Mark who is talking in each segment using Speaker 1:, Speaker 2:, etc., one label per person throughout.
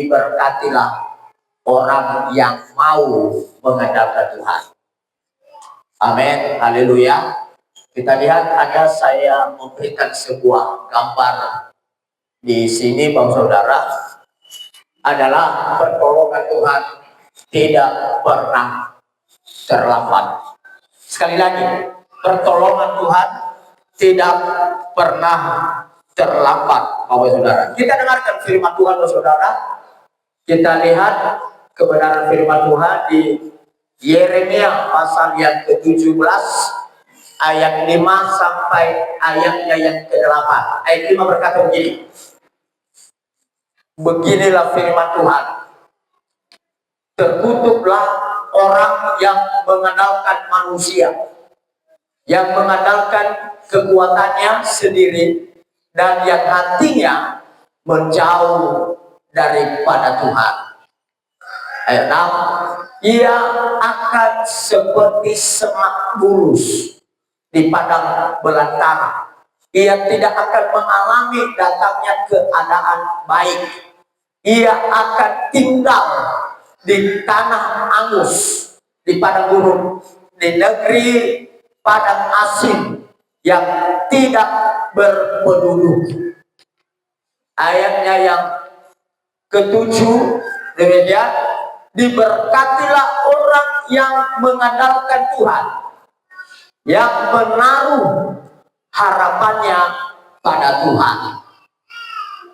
Speaker 1: Diberkatilah orang yang mau mengandalkan Tuhan. Amin, haleluya. Kita lihat ada saya memberikan sebuah gambar di sini, Bapak Saudara, adalah pertolongan Tuhan tidak pernah terlambat. Sekali lagi, pertolongan Tuhan tidak pernah terlambat, Bapak Saudara. Kita dengarkan firman Tuhan, Bapak Saudara. Kita lihat kebenaran firman Tuhan di Yeremia pasal yang ke-17 ayat 5 sampai ayatnya yang ke-8. Ayat 5 berkata begini. Beginilah firman Tuhan. Terkutuklah orang yang mengandalkan manusia, yang mengandalkan kekuatannya sendiri, dan yang hatinya menjauh daripada Tuhan. Ayat 6, ia akan seperti semak bulus di padang belantara. Ia tidak akan mengalami datangnya keadaan baik. Ia akan tinggal di tanah angus, di padang gurun, di negeri padang asing yang tidak berpenduduk. Ayatnya yang ke-7 demikian, diberkatilah orang yang mengandalkan Tuhan, yang menaruh harapannya pada Tuhan.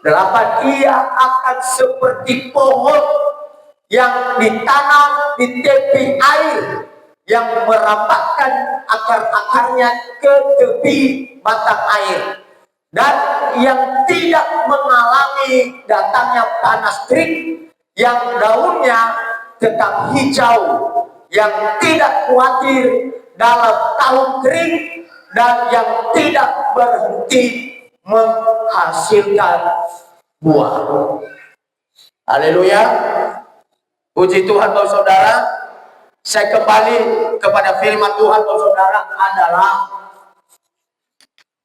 Speaker 1: 8, ia akan seperti pohon yang ditanam di tepi air, yang merapatkan akar-akarnya ke tepi batang air, dan yang tidak mengalami datangnya panas terik, yang daunnya tetap hijau, yang tidak khawatir dalam tahun kering, dan yang tidak berhenti menghasilkan buah. Haleluya. Puji Tuhan, Bapak Saudara. Saya kembali kepada firman Tuhan, Bapak Saudara, adalah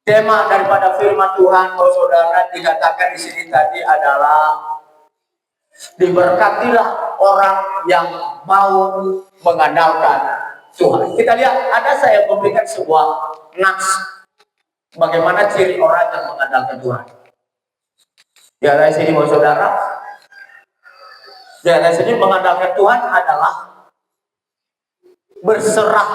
Speaker 1: tema daripada firman Tuhan, Bapak Saudara, dikatakan di sini tadi adalah diberkatilah orang yang mau mengandalkan Tuhan. Kita lihat, ada saya memberikan sebuah nats bagaimana ciri orang yang mengandalkan Tuhan. Di atas sini, Bapak Saudara, di atas sini mengandalkan Tuhan adalah berserah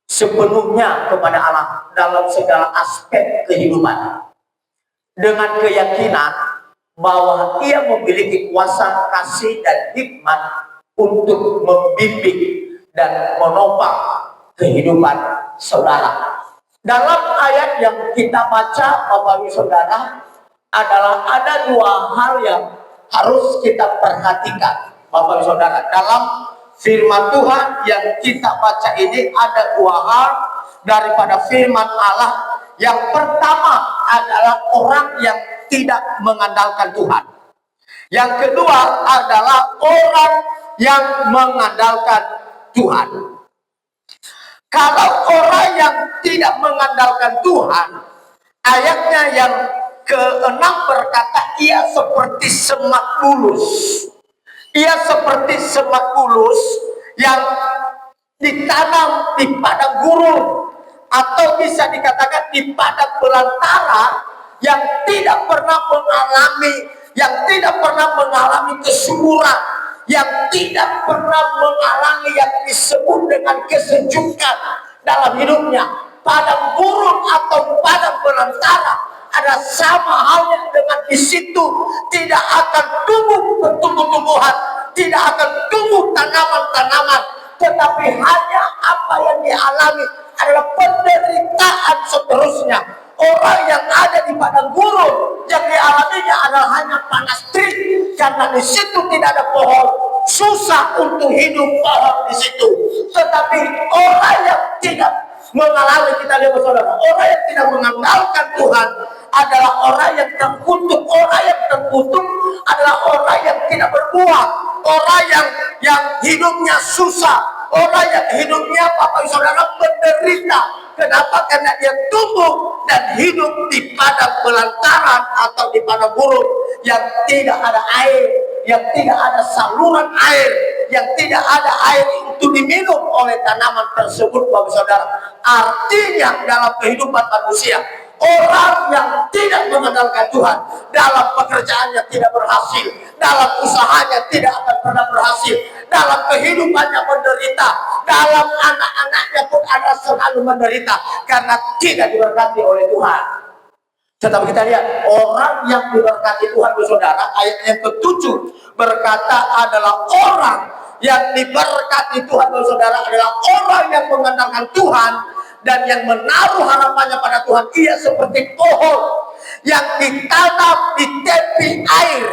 Speaker 1: sepenuhnya kepada Allah dalam segala aspek kehidupan, dengan keyakinan bahwa Ia memiliki kuasa, kasih, dan hikmat untuk membimbing dan menopang kehidupan saudara. Dalam ayat yang kita baca, Bapak Ibu Saudara, adalah ada dua hal yang harus kita perhatikan, Bapak Ibu Saudara. Dalam firman Tuhan yang kita baca ini ada dua hal daripada firman Allah. Yang pertama adalah orang yang tidak mengandalkan Tuhan. Yang kedua adalah orang yang mengandalkan Tuhan. Kalau orang yang tidak mengandalkan Tuhan, ayatnya yang ke-6 berkata, ia seperti semak bulus. Ia seperti semak bulus yang ditanam di padang gurun, atau bisa dikatakan di padang belantara, yang tidak pernah mengalami kesuburan, yang tidak pernah mengalami yang disebut dengan kesejukan dalam hidupnya. Padang gurun atau padang belantara ada sama halnya dengan di situ tidak akan tumbuh tumbuh-tumbuhan, tidak akan tumbuh tanaman-tanaman, tetapi hanya apa yang dialami adalah penderitaan seterusnya. Orang yang ada di padang gurun yang dialaminya adalah hanya panas terik, karena di situ tidak ada pohon, susah untuk hidup pohon di situ. Tetapi orang yang tidak mengalami, kita lihat saudara, orang yang tidak mengandalkan Tuhan adalah orang yang terkutuk. Orang yang terkutuk adalah orang yang tidak berbuah, orang yang hidupnya susah, orang yang hidupnya, Bapak Saudara, menderita. Kenapa? Karena dia tumbuh dan hidup di padang belantaran atau di padang gurun yang tidak ada air, yang tidak ada saluran air, yang tidak ada air untuk diminum oleh tanaman tersebut, Bapak Saudara. Artinya dalam kehidupan manusia, orang yang tidak mengandalkan Tuhan, dalam pekerjaannya tidak berhasil, dalam usahanya tidak akan pernah berhasil, dalam kehidupannya menderita, dalam anak-anaknya pun ada selalu menderita karena tidak diberkati oleh Tuhan. Tetapi kita lihat orang yang diberkati Tuhan, saudara, ayat yang ke-7 berkata adalah orang yang diberkati Tuhan, saudara, adalah orang yang mengandalkan Tuhan dan yang menaruh harapannya pada Tuhan. Ia seperti pohon yang ditanam di tepi air,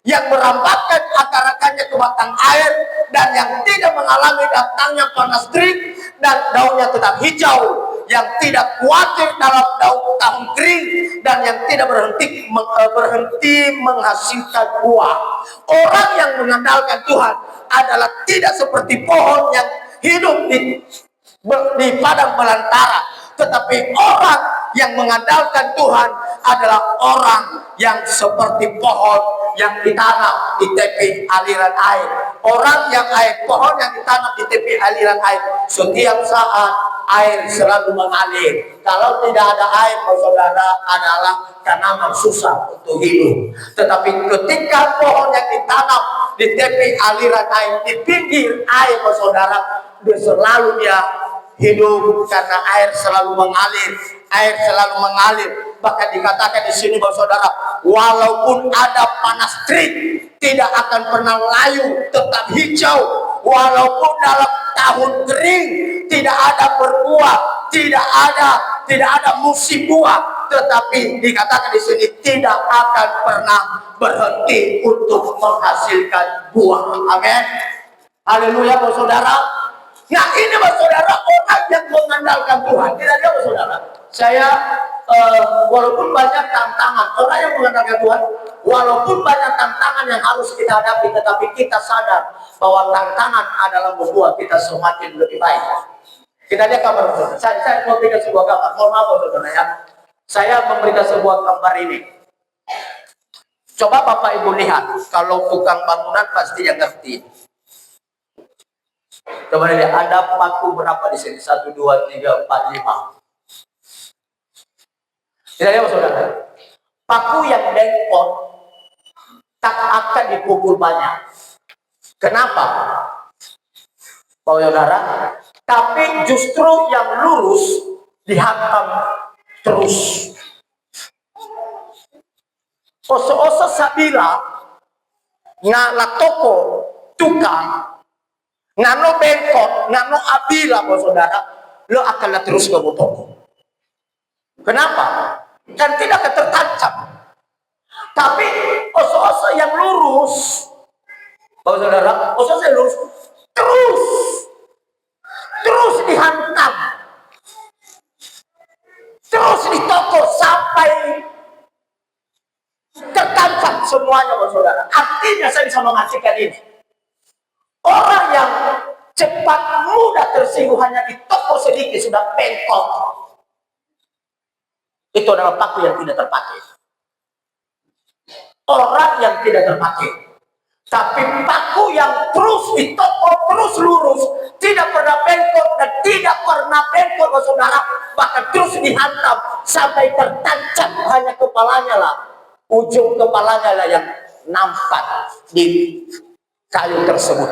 Speaker 1: yang merambatkan akar-akarnya ke batang air, dan yang tidak mengalami datangnya panas terik, dan daunnya tetap hijau, yang tidak khawatir dalam tahun kering, dan yang tidak berhenti menghasilkan buah. Orang yang mengandalkan Tuhan adalah tidak seperti pohon yang hidup di padang belantara, tetapi orang yang mengandalkan Tuhan adalah orang yang seperti pohon yang ditanam di tepi aliran air. Pohon yang ditanam di tepi aliran air, setiap saat air selalu mengalir. Kalau tidak ada air, saudara, adalah tanaman susah untuk hidup. Tetapi ketika pohon yang ditanam di tepi aliran air, di pinggir air, saudara, selalu dia hidup karena air selalu mengalir. Air selalu mengalir. Bahkan dikatakan di sini, saudara, walaupun ada panas terik, tidak akan pernah layu, tetap hijau. Walaupun dalam tahun kering tidak ada berbuah, tidak ada musim buah, tetapi dikatakan di sini tidak akan pernah berhenti untuk menghasilkan buah. Amin. Haleluya, saudara. Nah, ini, saudara, orang yang mengandalkan Tuhan. Tidak ada, saudara. Saya walaupun banyak tantangan, orang yang mengandalkan Tuhan, walaupun banyak tantangan yang harus kita hadapi, tetapi kita sadar bahwa tantangan adalah membuat kita semakin lebih baik. Kita lihat gambar, saudara. Saya mau berikan sebuah gambar. Mohon maaf, saudara, ya. Saya memberikan sebuah gambar ini. Coba Bapak Ibu lihat, kalau tukang bangunan pasti yang ngerti. Coba lihat, ada paku berapa di sini? 1, 2, 3, 4, 5. Kita lihat, saudara. Paku yang bengkok tak akan dipukul banyak. Kenapa, Pak saudara? Tapi justru yang lurus dihantam terus. Oso-oso sabila ngala toko tukang ngano bengkok ngano abila, saudara, lo akan terus ke toko. Kenapa? Dan tidak akan tertancap. Tapi oso-oso yang lurus, Bapak saudara, oso-oso yang lurus terus dihantam, terus ditokok sampai tertancap semuanya, Bapak saudara. Artinya saya bisa mengartikan ini. Orang yang cepat mudah tersinggung hanya ditokok sedikit sudah bengkok. Itu adalah paku yang tidak terpakai. Orang yang tidak terpakai. Tapi paku yang terus ditokok, terus lurus, tidak pernah bengkok dan tidak pernah bengkok, saudara, bahkan terus dihantam sampai tertancap, hanya kepalanya lah, ujung kepalanya lah yang nampak di kayu tersebut.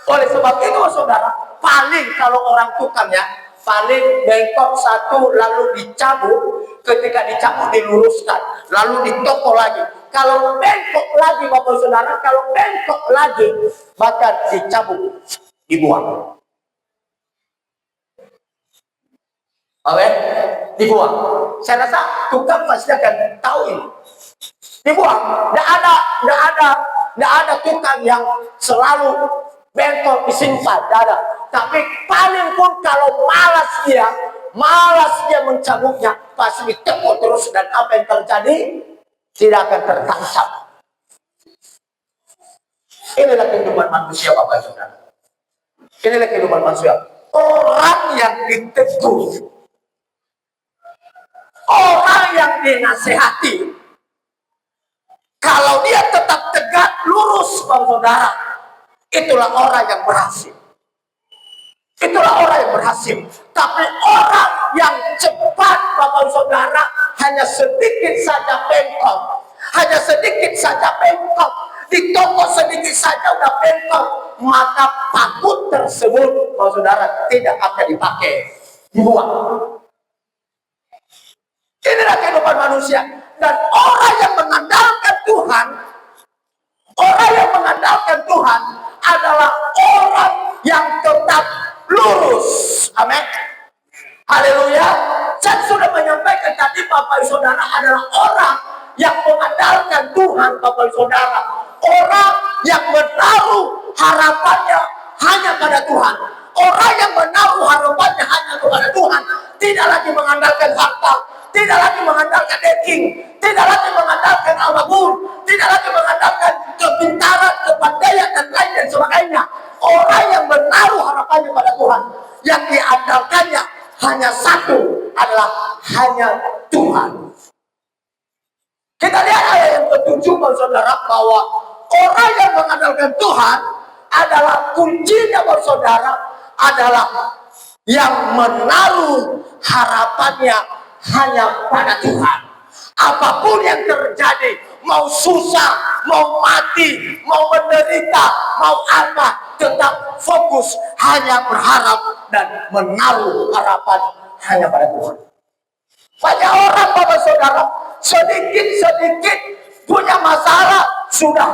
Speaker 1: Oleh sebab itu, saudara, paling kalau orang tukang, ya, paling bengkok satu lalu dicabut, ketika dicabut diluruskan, lalu ditokok lagi. Kalau bengkok lagi, Bapak saudara, kalau bengkok lagi, bahkan dicabut, dibuang. Oke, dibuang. Saya rasa tukang pasti akan tahu ini. Dibuang. Tidak ada tukang yang selalu bengkok disimpan, tidak ada. Tapi paling pun kalau malas dia mencabutnya, pasti ditekuk terus, dan apa yang terjadi tidak akan tertancap. Inilah kehidupan manusia, Bapak saudara. Inilah kehidupan manusia. Orang yang ditegur, orang yang dinasehati, kalau dia tetap tegak, lurus, Bapak Saudara, itulah orang yang berhasil. Itulah orang yang berhasil. Tapi orang yang cepat, Bapak Saudara, hanya sedikit saja bengkok. Hanya sedikit saja bengkok. Di toko sedikit saja udah bengkok. Maka paku tersebut, Bapak Saudara, tidak akan dipakai. Dibuang. Inilah kehidupan manusia. Dan orang yang mengandalkan Tuhan, orang yang mengandalkan Tuhan adalah orang yang tetap lurus. Amin. Haleluya. Saya sudah menyampaikan tadi, Bapak Ibu Saudara, adalah orang yang mengandalkan Tuhan, Bapak Ibu Saudara. Orang yang menaruh harapannya hanya pada Tuhan. Orang yang menaruh harapannya hanya kepada Tuhan. Tidak lagi mengandalkan harta, tidak lagi mengandalkan daging, tidak lagi mengandalkan apapun, tidak lagi mengandalkan kepintaran, kepandaian, dan lain dan sebagainya. Orang yang menaruh harapannya pada Tuhan, yang diandalkannya hanya satu, adalah hanya Tuhan. Kita lihat ayat yang ketujuh, Saudara, bahwa orang yang mengandalkan Tuhan adalah kuncinya, Saudara, adalah yang menaruh harapannya hanya pada Tuhan. Apapun yang terjadi, mau susah, mau mati, mau menderita, mau apa, tetap fokus hanya berharap dan menaruh harapan hanya pada Tuhan. Banyak orang, Bapak Saudara, sedikit-sedikit punya masalah sudah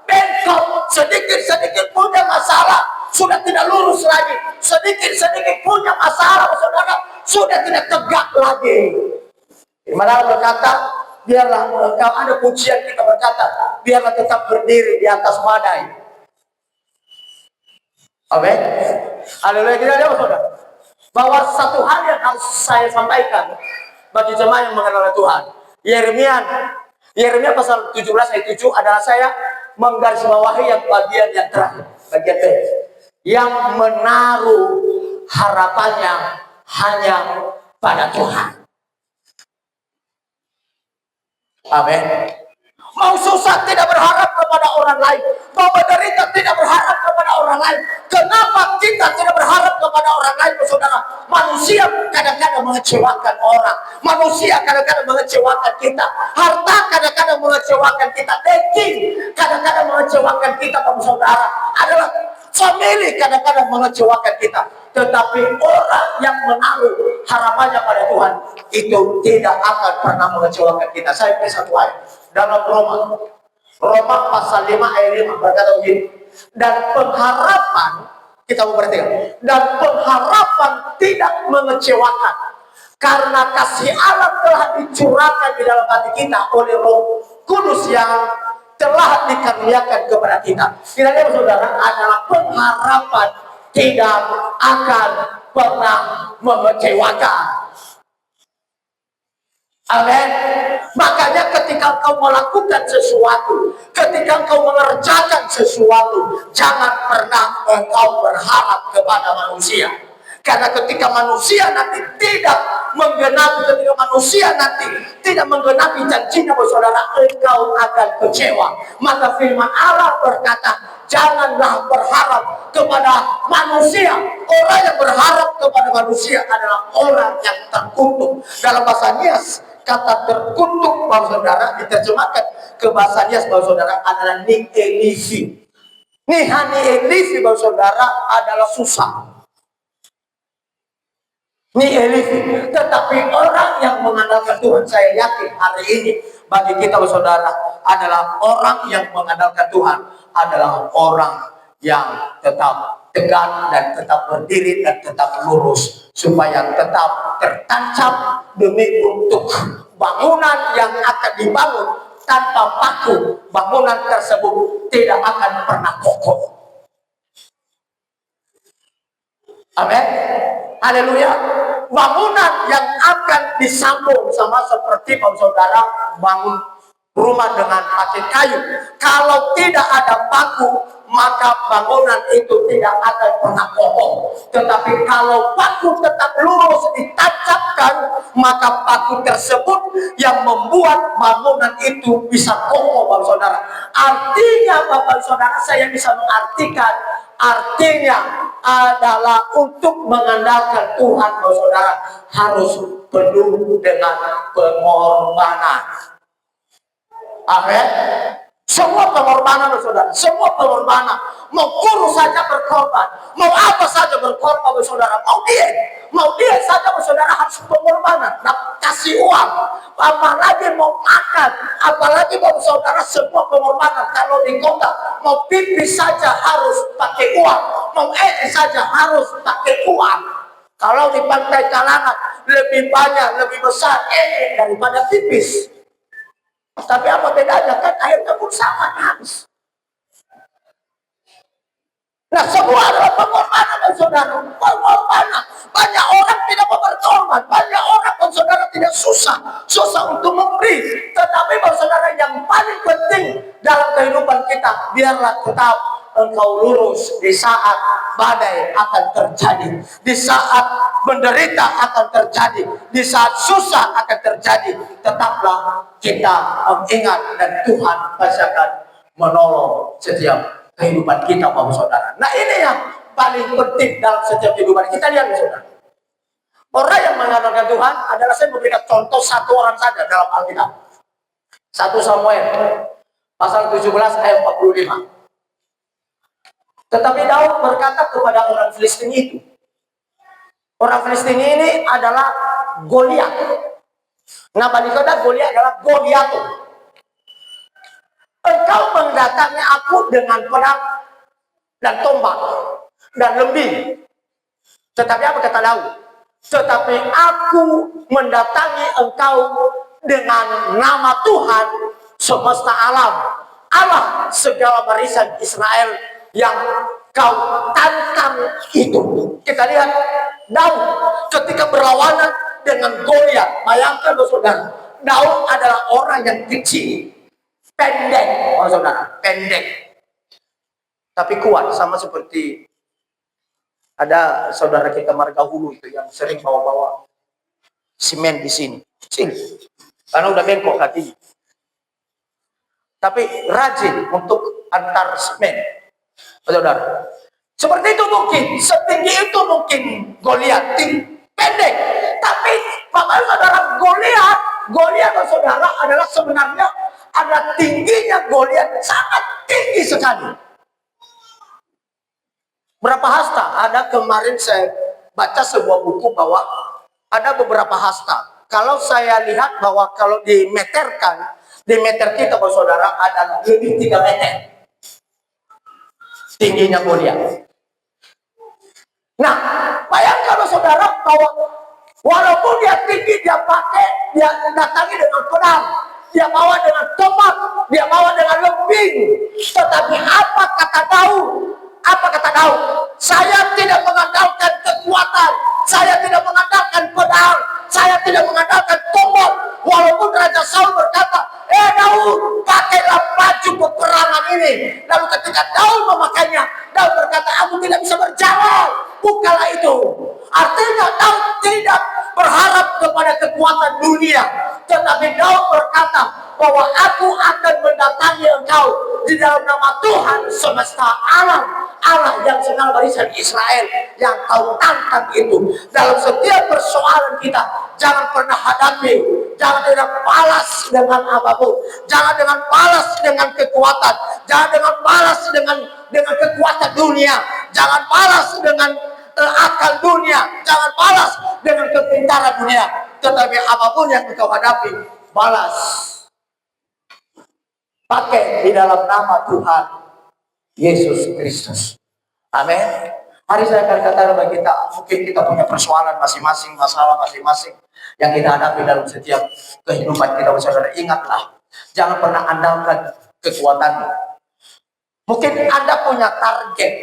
Speaker 1: bengkok, sedikit-sedikit punya masalah sudah tidak lurus lagi, sedikit-sedikit punya masalah, Saudara, sudah tidak tegak lagi. Dimana berkata, biarlah kalau ada pujian kita berkata, biarlah tetap berdiri di atas badai. Amin. Haleluya. Kita lihat, Saudara, bahwa satu hal yang harus saya sampaikan bagi jemaah yang mengenal Tuhan. Yeremia pasal 17 ayat 7 adalah saya menggarisbawahi yang bagian yang terakhir, bagian B, yang menaruh harapannya hanya pada Tuhan. Amin. Mau susah tidak berharap kepada orang lain, mau menderita tidak berharap kepada orang lain. Kenapa kita tidak berharap kepada orang lain, Saudara? Manusia kadang-kadang mengecewakan orang, manusia kadang-kadang mengecewakan kita, harta kadang-kadang mengecewakan kita, daging kadang-kadang mengecewakan kita, Saudara. Adalah family kadang-kadang mengecewakan kita. Tetapi orang yang menaruh harapannya pada Tuhan itu tidak akan pernah mengecewakan kita. Saya beri satu ayat dalam Roma pasal 5 ayat 5 berkata begini, dan pengharapan, kita mau perhatikan, dan pengharapan tidak mengecewakan karena kasih Allah telah dicurahkan di dalam hati kita oleh Roh Kudus yang telah dikaruniakan kepada kita. Kita lihat, Saudara, adalah pengharapan tidak akan pernah mengecewakan. Amin. Makanya ketika kau melakukan sesuatu, ketika kau mengerjakan sesuatu, jangan pernah engkau berharap kepada manusia. Karena ketika manusia nanti tidak menggenapi, ketika manusia nanti tidak menggenapi janjinya, Saudara, engkau akan kecewa. Maka firman Allah berkata, janganlah berharap kepada manusia. Orang yang berharap kepada manusia adalah orang yang terkutuk. Dalam bahasa Nias, kata terkutuk, Bapak Saudara, diterjemahkan ke bahasa Nias, Bapak Saudara, adalah nihelisi. Nihelisi, Bapak Saudara, adalah susah. Nihelisi. Tetapi orang yang mengandalkan Tuhan, saya yakin hari ini bagi kita, Saudara, adalah orang yang mengandalkan Tuhan adalah orang yang tetap tegak dan tetap berdiri dan tetap lurus, supaya tetap tertancap demi untuk bangunan yang akan dibangun. Tanpa paku, bangunan tersebut tidak akan pernah kokoh. Amin. Haleluya. Bangunan yang akan disambung sama seperti, Bapak Saudara, bangun rumah dengan pakai kayu. Kalau tidak ada paku, maka bangunan itu tidak akan pernah kokoh. Tetapi kalau paku tetap lurus ditancapkan, maka paku tersebut yang membuat bangunan itu bisa kokoh, Bapak Saudara. Artinya, Bapak Saudara, saya bisa mengartikan, artinya adalah untuk mengandalkan Tuhan, Bapak Saudara, harus penuh dengan pengorbanan. Amin. Semua pengorbanan, saudara, semua pengorbanan. Mau kurus saja berkorban, mau apa saja berkorban, saudara. Mau diet saja, saudara, harus pengorbanan. Nah, kasih uang, apalagi mau makan, apalagi, saudara, semua pengorbanan. Kalau di kota, mau pipis saja harus pakai uang, mau saja harus pakai uang. Kalau di Pantai Kalangan lebih banyak, lebih besar daripada pipis. Tapi apa bedanya? Kan airnya pun sama, habis. Nah, semua adalah pengorbanan, saudara. Pengorbanan. Banyak orang tidak mau berkorban. Banyak orang, saudara, tidak susah untuk memberi. Tetapi, saudara, yang paling penting dalam kehidupan kita, biarlah tetap engkau lurus di saat badai akan terjadi, di saat menderita akan terjadi, di saat susah akan terjadi. Tetaplah kita ingat, dan Tuhan pasti akan menolong setiap kehidupan kita, Bapak Saudara. Nah, ini yang paling penting dalam setiap kehidupan kita. Lihat, saudara, orang yang mengandalkan Tuhan adalah, saya memberikan contoh satu orang saja dalam Alkitab. 1 Samuel pasal 17 ayat 45. Tetapi Daud berkata kepada orang Filistin itu. Orang Filistin ini adalah Goliat. Nama dikata Goliat adalah Goliat. Engkau mendatangi aku dengan pedang dan tombak dan lembing. Tetapi apa kata Daud? Tetapi aku mendatangi engkau dengan nama Tuhan semesta alam, Allah segala barisan Israel yang kau tantang itu. Kita lihat Daud ketika berlawanan dengan Goliat. Bayangkan, saudara, Daud adalah orang yang kecil, pendek, saudara, pendek, tapi kuat. Sama seperti ada saudara kita Margahulu itu yang sering bawa-bawa semen di sini, kecil, karena udah bengkok kakinya, tapi rajin untuk antar semen. Saudara, seperti itu mungkin, setinggi itu mungkin Goliat, pendek. Tapi Bapak Saudara, Goliat saudara adalah sebenarnya ada tingginya. Goliat sangat tinggi sekali. Berapa hasta? Ada kemarin saya baca sebuah buku bahwa ada beberapa hasta. Kalau saya lihat bahwa kalau dimeterkan, di meter kita, Bapak Saudara, adalah lebih 3 meter. Tingginya Goliat. Nah, bayangkan, saudara, bahwa walaupun dia tinggi, dia datangi dengan pedang, dia bawa dengan tombak, dia bawa dengan lembing. Tetapi apa kata Daud? Apa kata Daud? Saya tidak mengandalkan kekuatan, saya tidak mengandalkan pedang, saya tidak mengandalkan tombak. Walaupun Raja Saul berkata, Daud, pakailah baju peperangan ini. Lalu ketika Daud memakainya, Daud berkata, aku tidak bisa berjalan. Bukalah itu. Artinya Daud tidak berharap kepada kekuatan dunia. Tetapi Daud berkata bahwa aku akan mendatangi engkau di dalam nama Tuhan semesta alam, Allah yang segala barisan Israel yang kau tantang itu. Dalam setiap persoalan kita, jangan pernah hadapi, jangan dengan balas dengan apapun, jangan dengan balas dengan kekuatan, jangan dengan balas dengan kekuatan dunia, jangan balas dengan akal dunia, jangan balas dengan kepintaran dunia. Tetapi apapun yang engkau hadapi, balas pakai di dalam nama Tuhan Yesus Kristus. Amin. Hari saya akan katakan bagi kita, mungkin kita punya persoalan masing-masing, masalah masing-masing yang kita hadapi dalam setiap kehidupan kita, saudara. Ingatlah, jangan pernah andalkan kekuatanmu. Mungkin Anda punya target.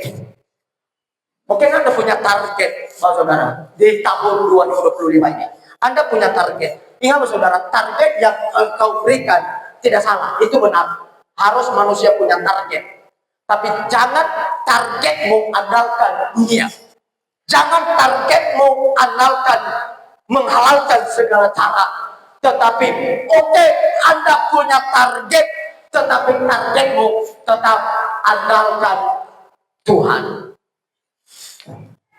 Speaker 1: Mungkin Anda punya target, saudara, di tahun 2025 ini. Anda punya target. Ingat, saudara, target yang engkau berikan tidak salah, itu benar. Harus manusia punya target. Tapi jangan targetmu andalkan dunia. Jangan targetmu andalkan menghalalkan segala cara. Tetapi oke, Anda punya target, tetapi targetmu tetap andalkan Tuhan.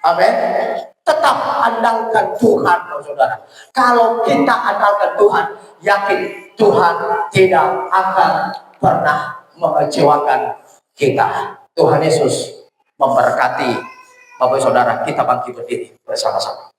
Speaker 1: Amin. Tetap andalkan Tuhan, saudara. Kalau kita andalkan Tuhan, yakin Tuhan tidak akan pernah mengecewakan kita. Tuhan Yesus memberkati. Bapak saudara, kita bangkit berdiri bersama-sama.